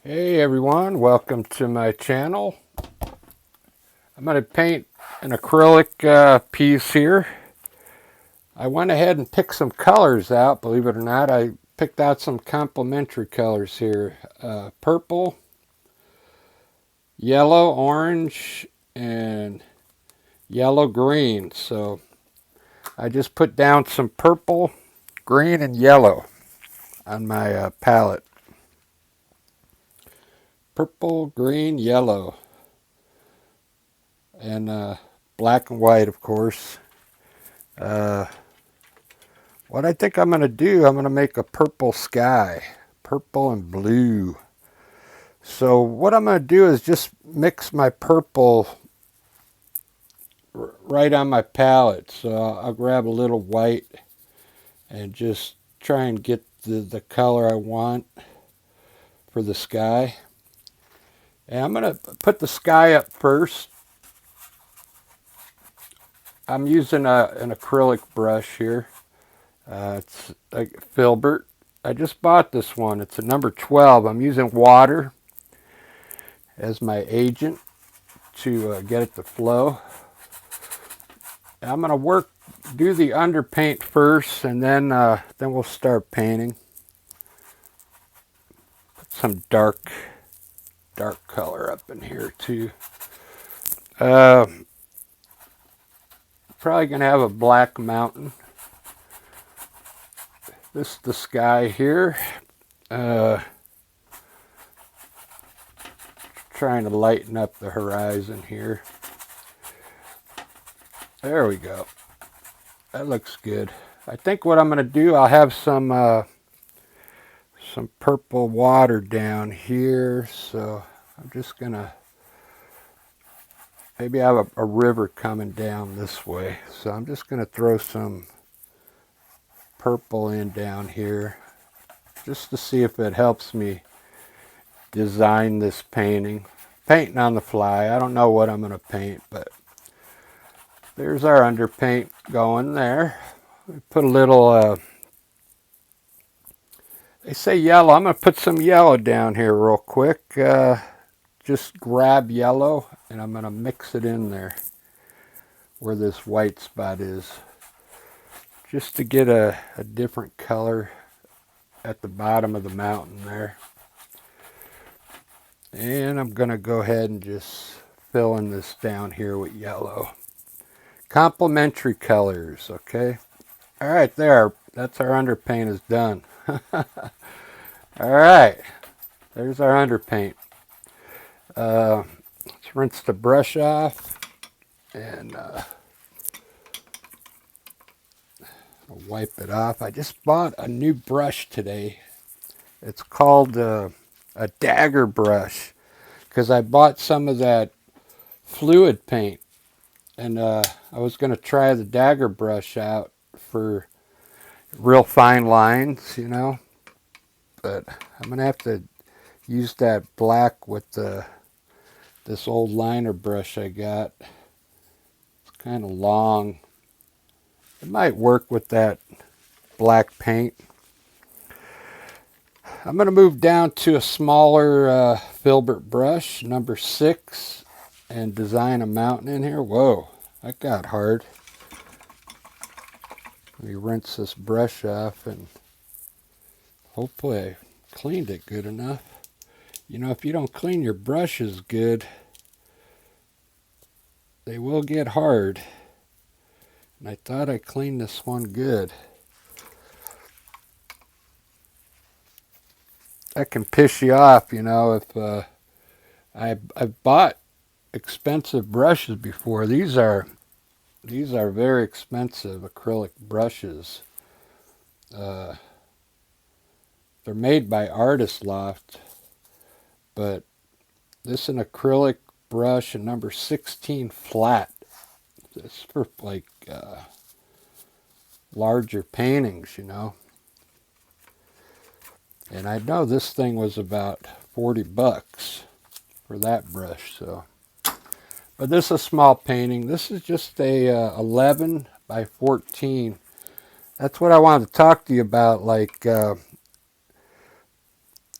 Hey everyone, welcome to my channel. I'm going to paint an acrylic piece here. I went ahead and picked some colors out, believe it or not. I picked out some complementary colors here. Purple, yellow, orange, and yellow green. So I just put down some purple, green, and yellow on my palette. Purple, green, yellow, and black and white, of course. What I think I'm going to do, I'm going to make a purple sky, purple and blue. So what I'm going to do is just mix my purple right on my palette. So I'll grab a little white and just try and get the color I want for the sky. And I'm going to put the sky up first. I'm using an acrylic brush here. It's a Filbert. I just bought this one. It's a number 12. I'm using water as my agent to get it to flow. I'm going to do the underpaint first, and then we'll start painting. Put some dark color up in here too. Probably going to have a black mountain. This is the sky here. Trying to lighten up the horizon here. There we go. That looks good. I think what I'm going to do, I'll have some purple water down here. So I'm just going to, maybe I have a river coming down this way. So I'm just going to throw some purple in down here just to see if it helps me design this painting. Painting on the fly. I don't know what I'm going to paint, but there's our underpaint going there. We put a little, they say yellow. I'm going to put some yellow down here real quick. Just grab yellow and I'm going to mix it in there where this white spot is, just to get a different color at the bottom of the mountain there. And I'm going to go ahead and just fill in this down here with yellow. Complementary colors, okay? All right, there. That's our underpaint is done. All right, there's our underpaint. Let's rinse the brush off and wipe it off. I just bought a new brush today. It's called a dagger brush, because I bought some of that fluid paint, and I was going to try the dagger brush out for real fine lines, you know, but I'm going to have to use that black with this old liner brush I got. It's kind of long. It might work with that black paint. I'm going to move down to a smaller filbert brush, number 6, and design a mountain in here. Whoa, that got hard. Let me rinse this brush off, and hopefully I cleaned it good enough. You know, if you don't clean your brushes good, they will get hard. And I thought I cleaned this one good. That can piss you off, you know, if I've bought expensive brushes before. These are very expensive acrylic brushes. They're made by Artist Loft, but this is an acrylic brush, a number 16 flat. It's for like larger paintings, you know. And I know this thing was about 40 bucks for that brush. So, but this is a small painting. This is just a 11 by 14. That's what I wanted to talk to you about. Like,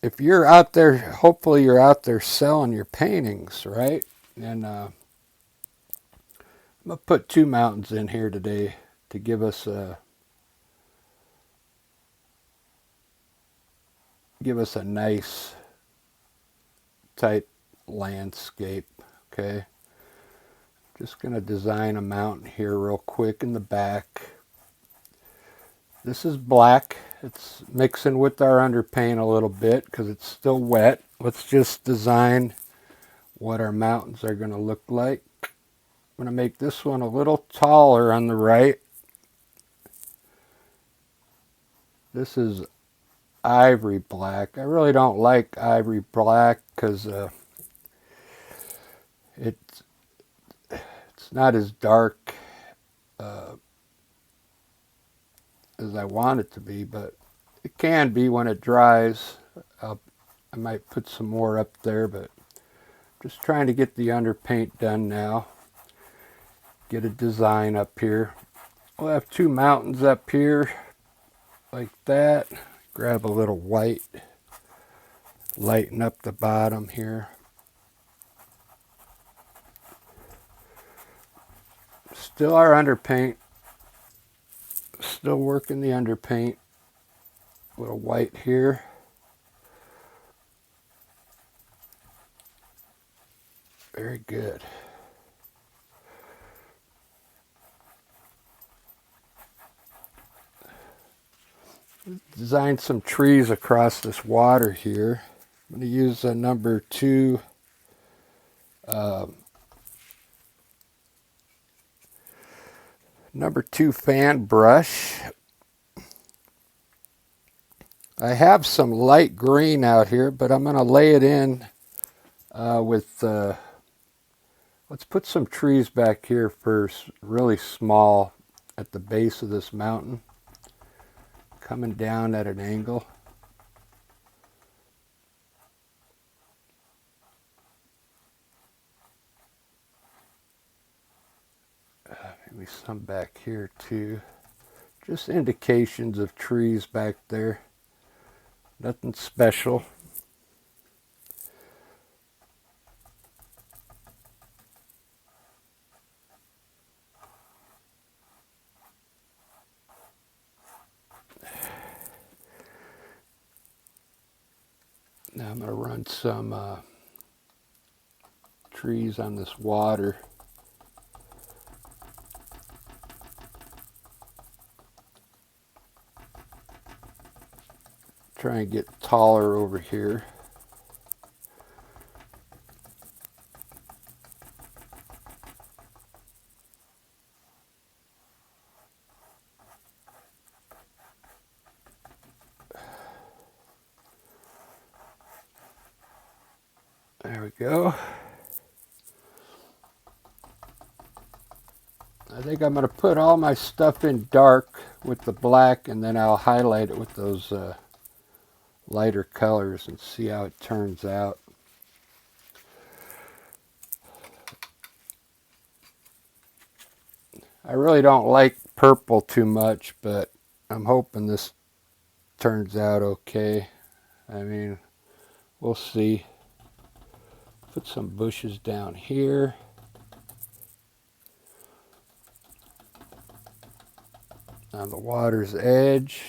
if you're out there, hopefully you're out there selling your paintings, right? And I'm going to put two mountains in here today to give us a nice type landscape. Okay, just going to design a mountain here real quick in the back. This is black. It's mixing with our underpaint a little bit because it's still wet. Let's just design what our mountains are going to look like. I'm going to make this one a little taller on the right. This is ivory black. I really don't like ivory black because it's not as dark as I want it to be, but it can be when it dries. I might put some more up there, but just trying to get the underpaint done now. Get a design up here. We'll have two mountains up here like that. Grab a little white, lighten up the bottom here. Still our underpaint. Still working the underpaint. A little white here. Very good. Design some trees across this water here. I'm going to use a number 2 fan brush. I have some light green out here, but I'm going to lay it in with, let's put some trees back here first, really small at the base of this mountain, coming down at an angle. Maybe some back here too. Just indications of trees back there. Nothing special. Now I'm going to run some trees on this water. Try and get taller over here. There we go. I think I'm going to put all my stuff in dark with the black, and then I'll highlight it with those lighter colors and see how it turns out. I really don't like purple too much, but I'm hoping this turns out okay. I mean, we'll see. Put some bushes down here. On the water's edge.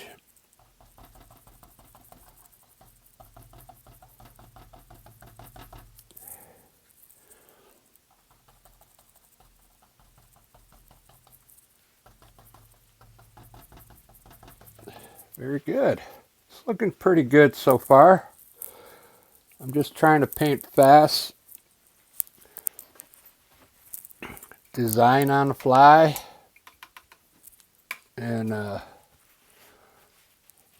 Very good. It's looking pretty good so far. I'm just trying to paint fast. Design on the fly. And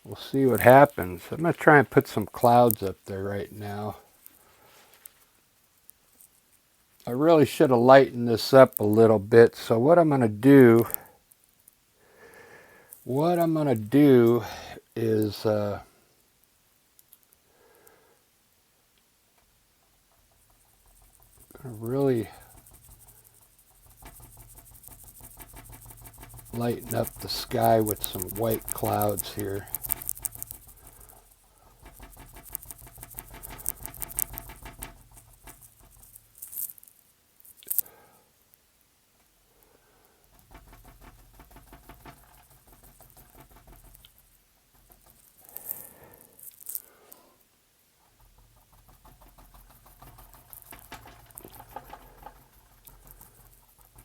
we'll see what happens. I'm going to try and put some clouds up there right now. I really should have lightened this up a little bit. So what I'm going to do is really lighten up the sky with some white clouds here.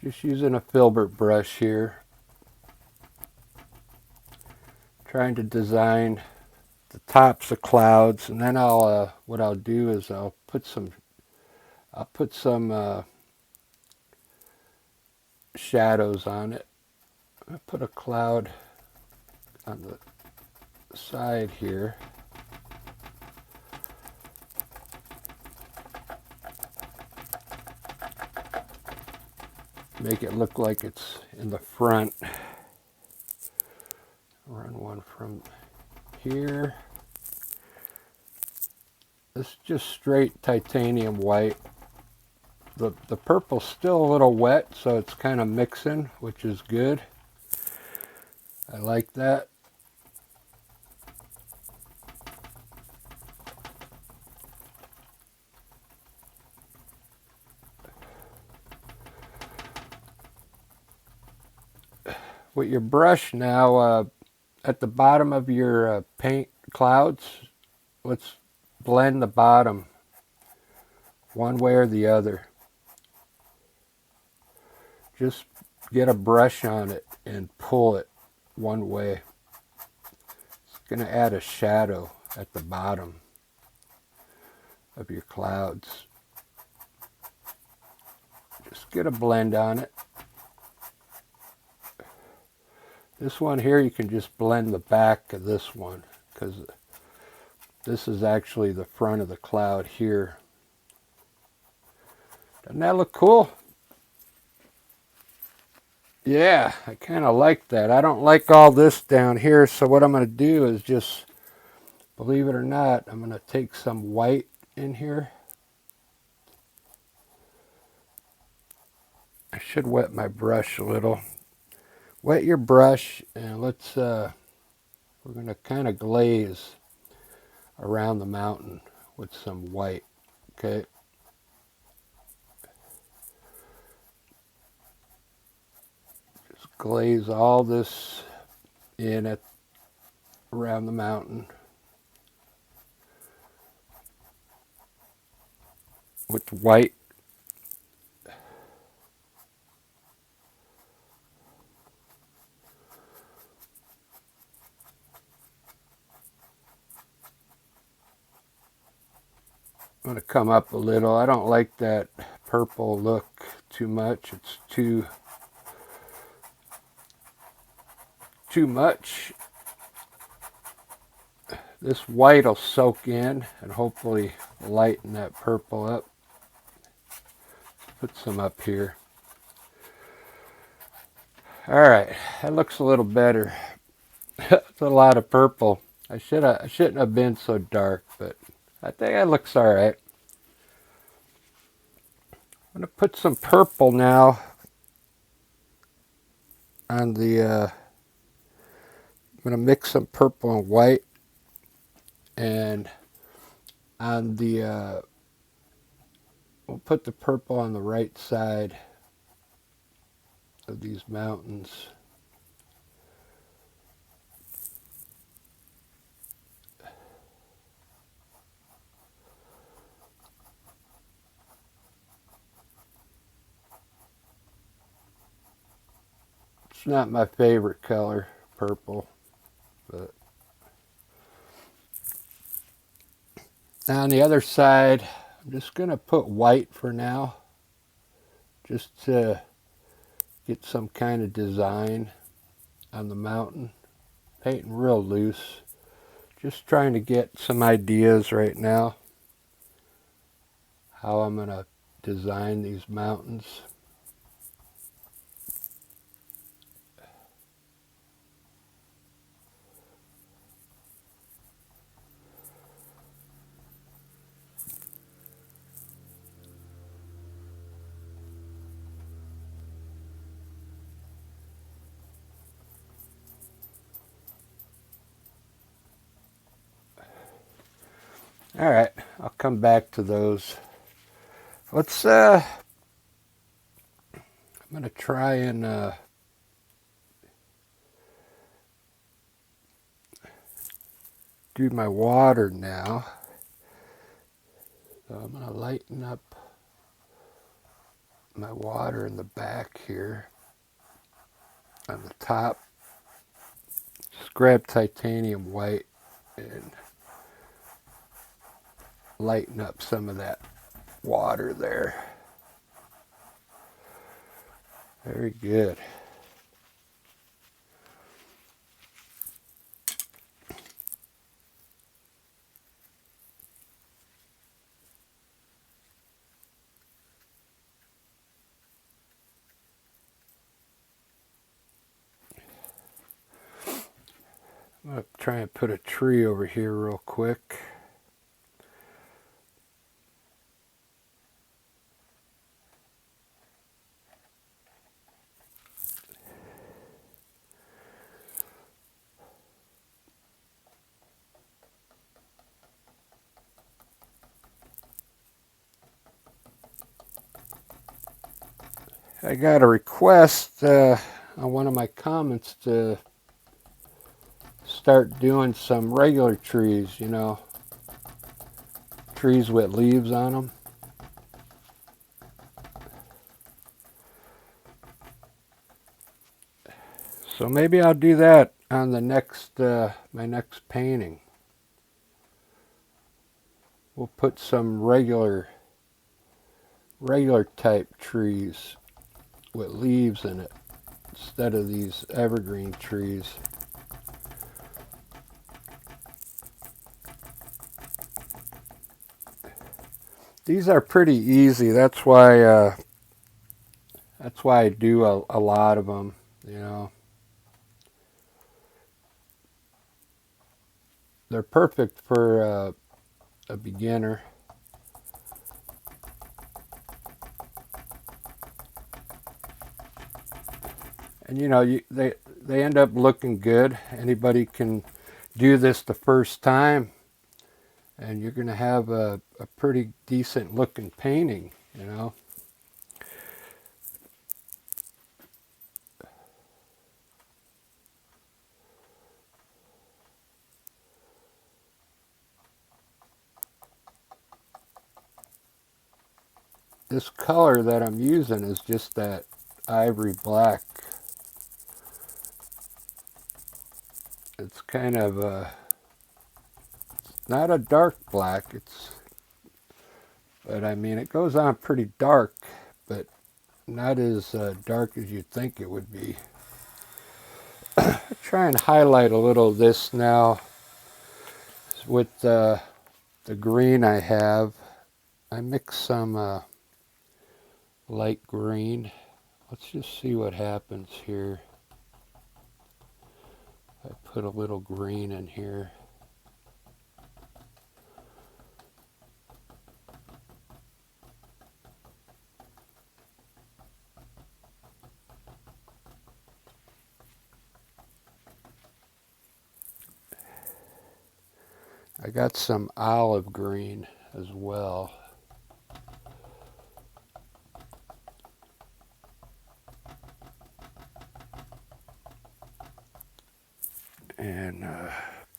Just using a filbert brush here. Trying to design the tops of clouds, and then what I'll do is I'll put some shadows on it. I'll put a cloud on the side here. Make it look like it's in the front. Run one from here. This is just straight titanium white. The purple's still a little wet, so it's kind of mixing, which is good. I like that. With your brush now, at the bottom of your paint clouds, let's blend the bottom one way or the other. Just get a brush on it and pull it one way. It's going to add a shadow at the bottom of your clouds. Just get a blend on it. This one here, you can just blend the back of this one, because this is actually the front of the cloud here. Doesn't that look cool? Yeah, I kind of like that. I don't like all this down here, so what I'm going to do is just, believe it or not, I'm going to take some white in here. I should wet my brush a little. Wet your brush, and let's, we're going to kind of glaze around the mountain with some white, okay? Just glaze all this in around the mountain with white. I'm going to come up a little. I don't like that purple look too much. It's too much. This white will soak in and hopefully lighten that purple up. Put some up here. All right, that looks a little better. It's a lot of purple. I shouldn't have been so dark, but I think it looks all right. I'm going to put some purple now on the, I'm going to mix some purple and white, and on the, we'll put the purple on the right side of these mountains. It's not my favorite color, purple, but now on the other side, I'm just going to put white for now, just to get some kind of design on the mountain. Painting real loose, just trying to get some ideas right now how I'm going to design these mountains. All right, I'll come back to those. Let's, I'm going to try and do my water now. So I'm going to lighten up my water in the back here on the top. Just grab titanium white and lighten up some of that water there. Very good. I'm going to try and put a tree over here real quick. I got a request on one of my comments to start doing some regular trees, you know, trees with leaves on them. So maybe I'll do that on the next my next painting. We'll put some regular type trees with leaves in it instead of these evergreen trees. These are pretty easy. That's why I do a lot of them, you know. They're perfect for a beginner. And you know, they end up looking good. Anybody can do this the first time, and you're going to have a pretty decent looking painting, you know. This color that I'm using is just that ivory black. It's kind of not a dark black, but I mean it goes on pretty dark, but not as dark as you'd think it would be. I'll try and highlight a little of this now with the green I have. I mix some light green. Let's just see what happens here. I put a little green in here. I got some olive green as well. And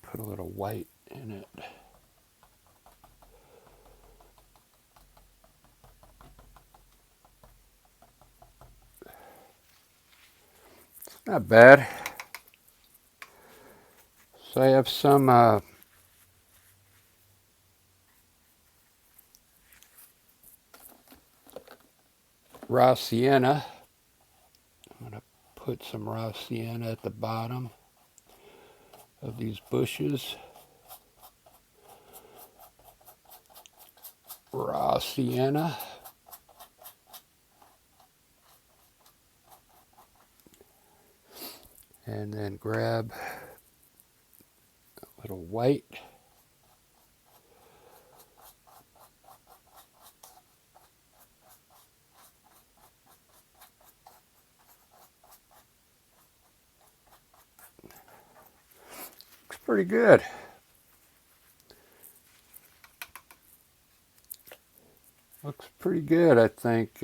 put a little white in it. It's not bad. So I have some raw sienna. I'm going to put some raw sienna at the bottom of these bushes. Raw sienna. And then grab a little white. Looks pretty good. Looks pretty good, I think.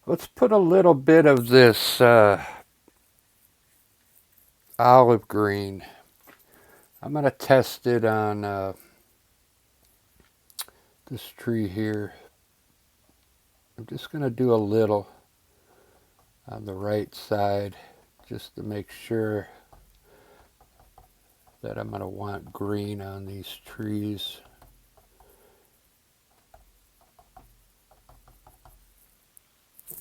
Let's put a little bit of this olive green. I'm going to test it on this tree here. I'm just going to do a little on the right side just to make sure that I'm going to want green on these trees.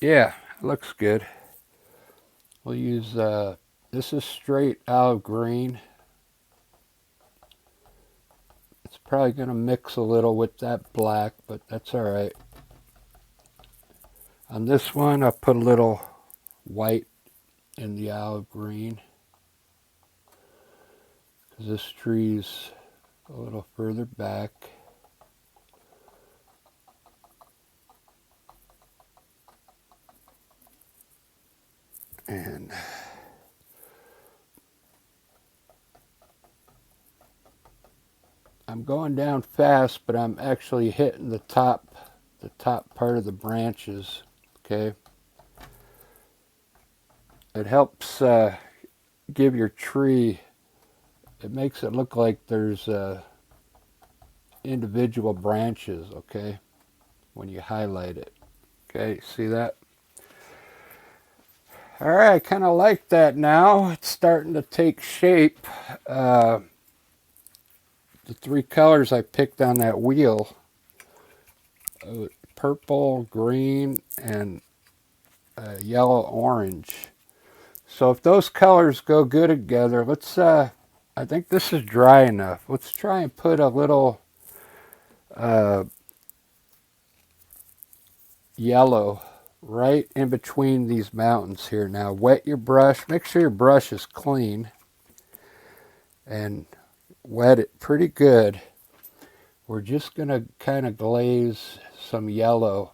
Yeah, looks good. We'll use, this is straight olive green. It's probably going to mix a little with that black, but that's all right. On this one, I'll put a little white in the olive green, because this tree's a little further back. And I'm going down fast, but I'm actually hitting the top part of the branches. Okay, it helps give your tree. It makes it look like there's individual branches. Okay, when you highlight it. Okay, see that? All right, I kind of like that now. It's starting to take shape. The three colors I picked on that wheel, purple, green, and yellow, orange. So if those colors go good together, let's, I think this is dry enough. Let's try and put a little yellow right in between these mountains here. Now wet your brush. Make sure your brush is clean and wet it pretty good. We're just going to kind of glaze some yellow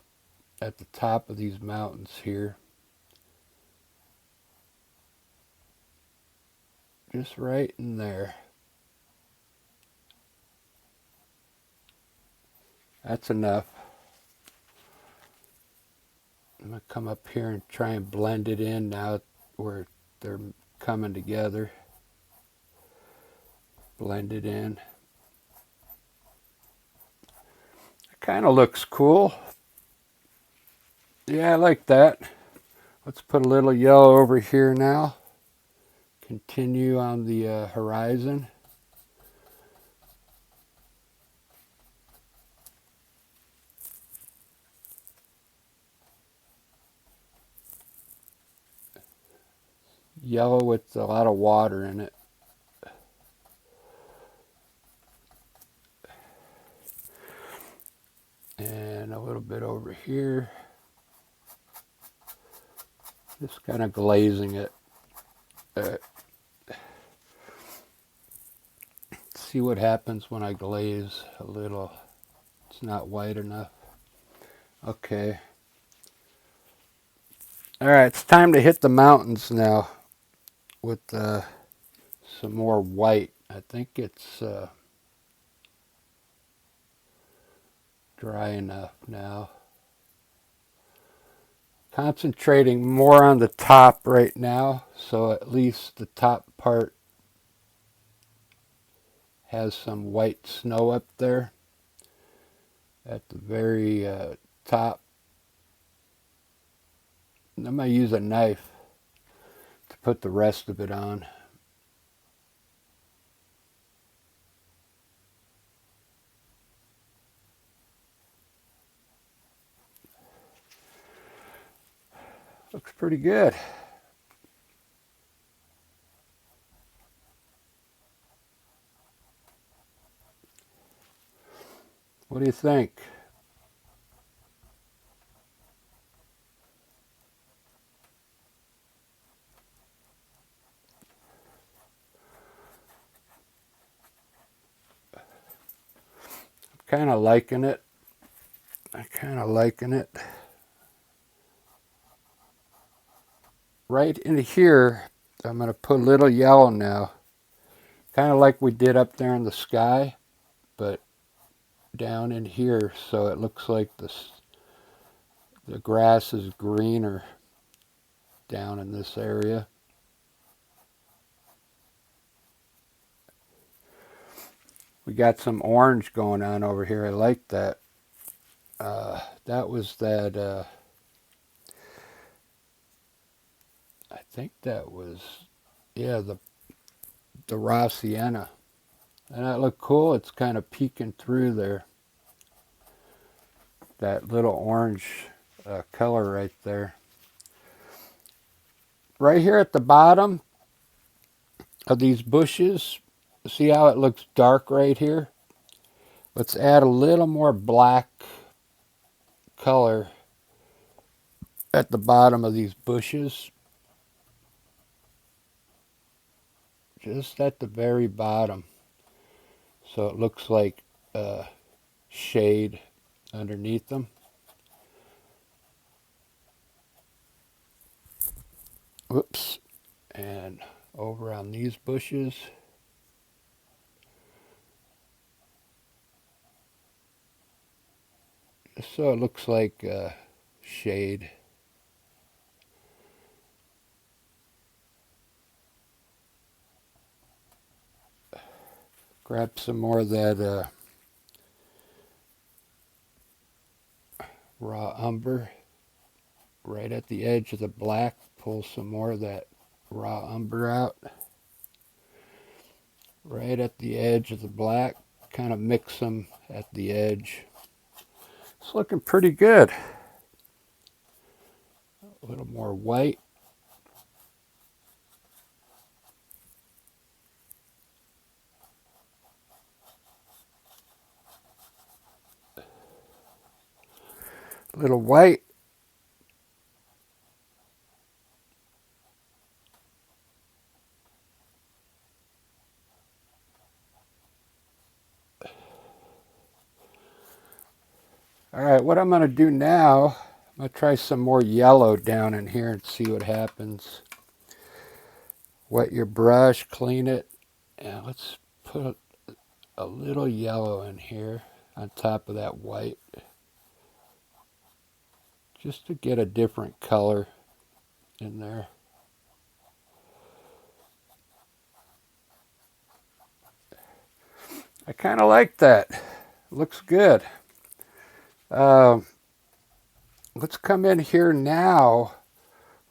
at the top of these mountains here. Just right in there. That's enough. I'm going to come up here and try and blend it in now where they're coming together. Blend it in. It kind of looks cool. Yeah, I like that. Let's put a little yellow over here now. Continue on the horizon. Yellow with a lot of water in it. And a little bit over here. Just kind of glazing it. See what happens when I glaze a little. It's not white enough. Okay. All right, it's time to hit the mountains now with some more white. I think it's dry enough now. Concentrating more on the top right now, so at least the top part has some white snow up there at the very top. And I'm going to use a knife to put the rest of it on. Looks pretty good. What do you think? Kind of liking it. I'm kind of liking it. Right in here, I'm going to put a little yellow now. Kind of like we did up there in the sky, but down in here, so it looks like the grass is greener down in this area. We got some orange going on over here. I like that. That was that, I think that was, yeah, the raw sienna. And that looked cool. It's kind of peeking through there. That little orange color right there. Right here at the bottom of these bushes, see how it looks dark right here? Let's add a little more black color at the bottom of these bushes. Just at the very bottom. So it looks like shade underneath them. Whoops. And over on these bushes. Just so it looks like shade. Grab some more of that raw umber right at the edge of the black. Pull some more of that raw umber out. Right at the edge of the black. Kind of mix them at the edge. It's looking pretty good. A little more white. A little white. All right, what I'm going to do now, I'm going to try some more yellow down in here and see what happens. Wet your brush, clean it, and let's put a little yellow in here on top of that white. Just to get a different color in there. I kind of like that. Looks good. Let's come in here now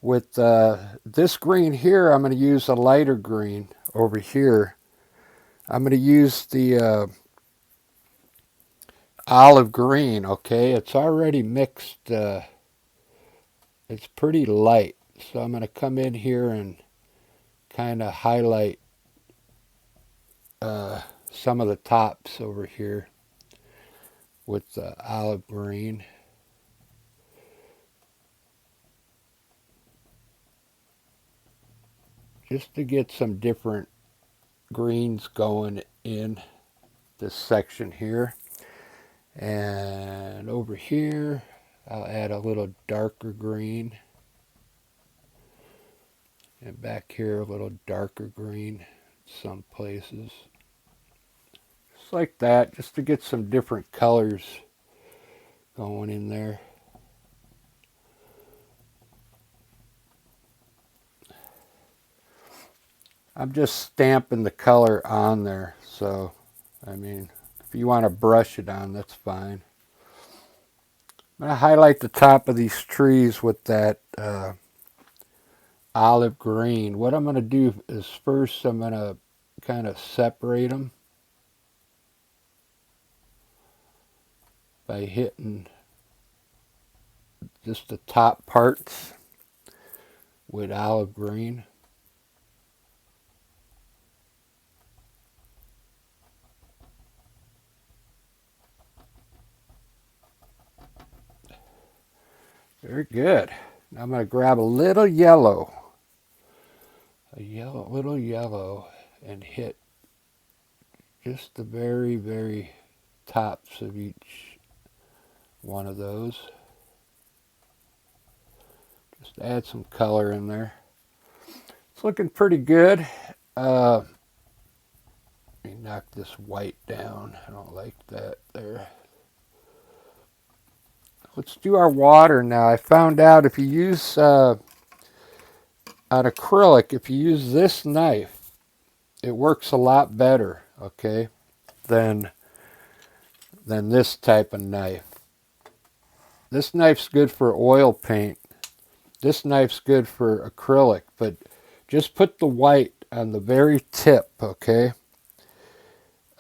with this green here. I'm going to use a lighter green over here. I'm going to use the olive green, okay? It's already mixed. It's pretty light. So I'm going to come in here and kind of highlight some of the tops over here with the olive green. Just to get some different greens going in this section here. And over here, I'll add a little darker green. And back here, a little darker green some places. Just like that, just to get some different colors going in there. I'm just stamping the color on there, so I mean, if you want to brush it on, that's fine. I'm going to highlight the top of these trees with that olive green. What I'm going to do is first I'm going to kind of separate them by hitting just the top parts with olive green. Very good. Now I'm going to grab a little yellow, little yellow, and hit just the very, very tops of each one of those. Just add some color in there. It's looking pretty good. Let me knock this white down. I don't like that there. Let's do our water now. I found out if you use an acrylic, if you use this knife, it works a lot better, okay, than this type of knife. This knife's good for oil paint. This knife's good for acrylic, but just put the white on the very tip, okay?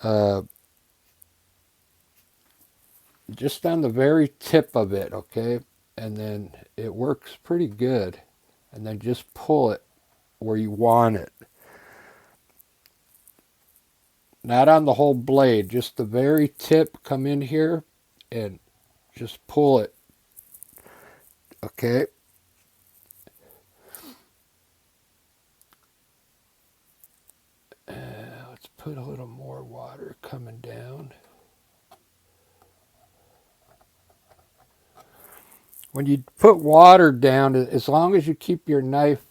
Uh, just on the very tip of it, okay? And then it works pretty good. And then just pull it where you want it. Not on the whole blade, just the very tip. Come in here and just pull it, okay? Let's put a little more water coming down. When you put water down, as long as you keep your knife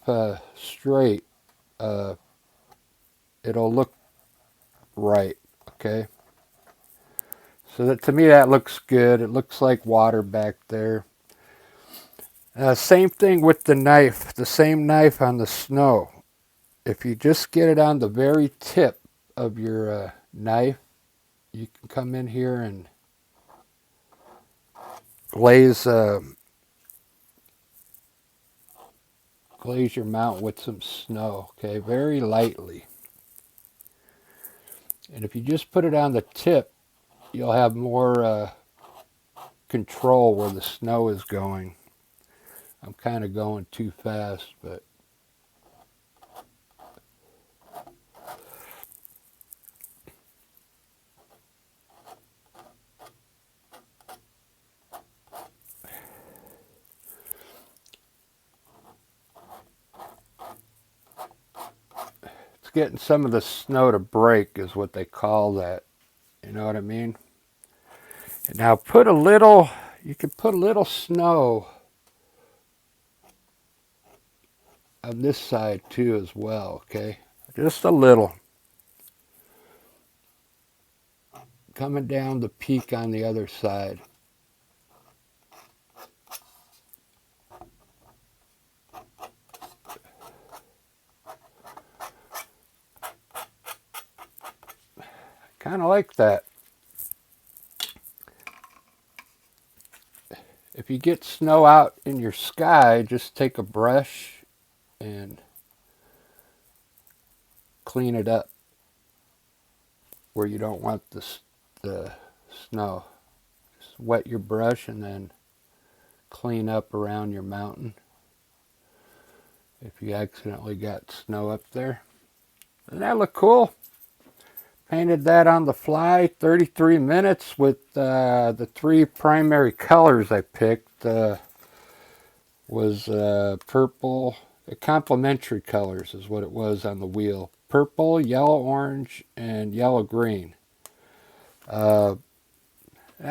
straight, uh, it'll look right, okay? So that, to me, that looks good. It looks like water back there. Same thing with the knife, the same knife on the snow. If you just get it on the very tip of your knife, you can come in here and glaze glaze your mount with some snow, okay, very lightly. And if you just put it on the tip, you'll have more control where the snow is going. I'm kind of going too fast, but it's getting some of the snow to break is what they call that. You know what I mean? And now put a little, you can put a little snow on this side too as well, okay? Just a little. Coming down the peak on the other side. Kind of like that. If you get snow out in your sky, just take a brush and clean it up where you don't want the snow. Just wet your brush and then clean up around your mountain if you accidentally got snow up there. Doesn't that look cool? Painted that on the fly, 33 minutes with the three primary colors I picked. Was purple, complementary colors is what it was on the wheel. Purple, yellow orange, and yellow green. I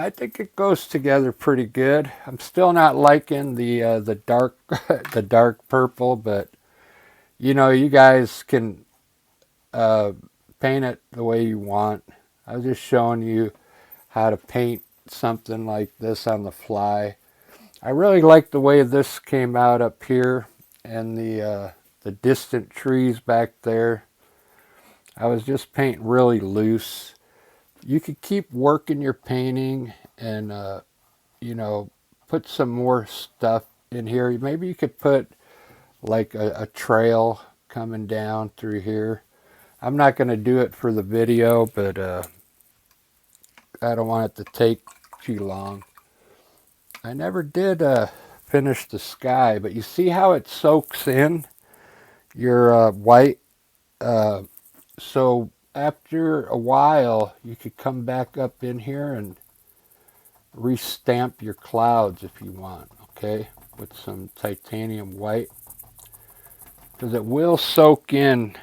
think it goes together pretty good. I'm still not liking the dark the dark purple, but you know, you guys can paint it the way you want. I was just showing you how to paint something like this on the fly. I really like the way this came out up here and the distant trees back there. I was just painting really loose. You could keep working your painting and you know, put some more stuff in here. Maybe you could put like a trail coming down through here. I'm not going to do it for the video, but I don't want it to take too long. I never did finish the sky, but you see how it soaks in your white. So after a while, you could come back up in here and restamp your clouds if you want, okay, with some titanium white. Because it will soak in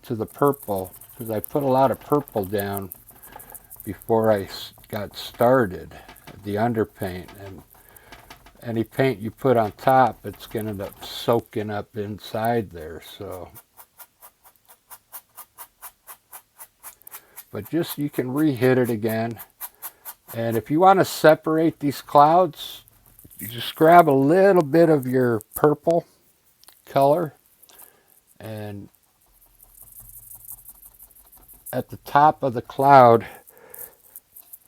to the purple, because I put a lot of purple down before I got started, the underpaint, and any paint you put on top, it's going to end up soaking up inside there. So, but just, you can re-hit it again. And if you want to separate these clouds, you just grab a little bit of your purple color and at the top of the cloud,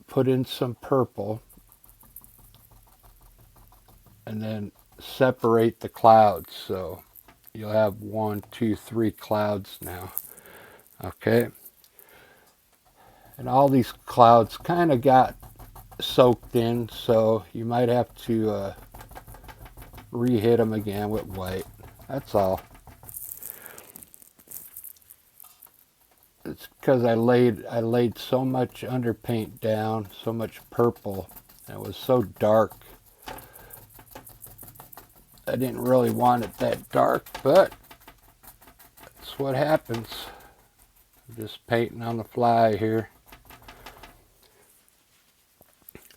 put in some purple and then separate the clouds. So you'll have 1, 2, 3 clouds now. Okay. And all these clouds kind of got soaked in, so you might have to re-hit them again with white. That's all. It's because I laid so much underpaint down, so much purple. It was so dark. I didn't really want it that dark, but that's what happens. I'm just painting on the fly here.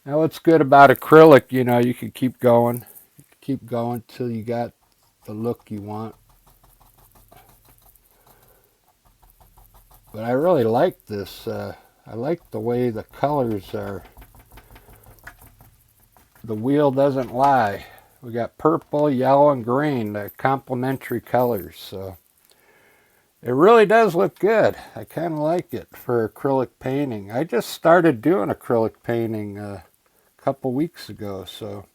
Now what's good about acrylic, you can keep going. You can keep going till you got the look you want. But I really like this. I like the way the colors are. The wheel doesn't lie. We got purple, yellow, and green, the complementary colors. So it really does look good. I kind of like it for acrylic painting. I just started doing acrylic painting a couple weeks ago, so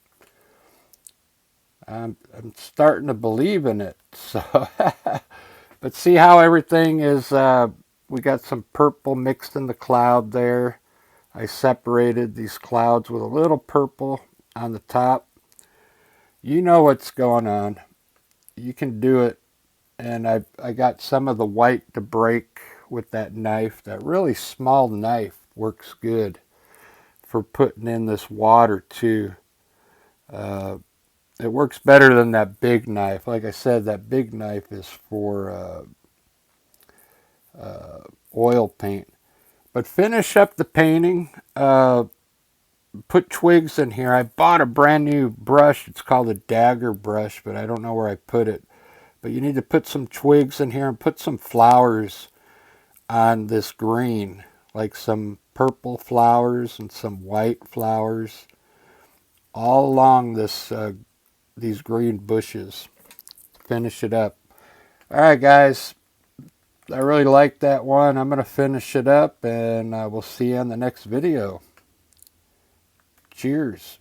I'm starting to believe in it. So, but see how everything is. We got some purple mixed in the cloud there. I separated these clouds with a little purple on the top. You know what's going on. You can do it. And I got some of the white to break with that knife. That really small knife works good for putting in this water too. It works better than that big knife. Like I said, that big knife is for oil paint. But finish up the painting. Put twigs in here. I bought a brand new brush. It's called a dagger brush, but I don't know where I put it. But you need to put some twigs in here and put some flowers on this green, like some purple flowers and some white flowers all along these green bushes. Finish it up. All right, guys. I really like that one. I'm going to finish it up, and we'll see you in the next video. Cheers.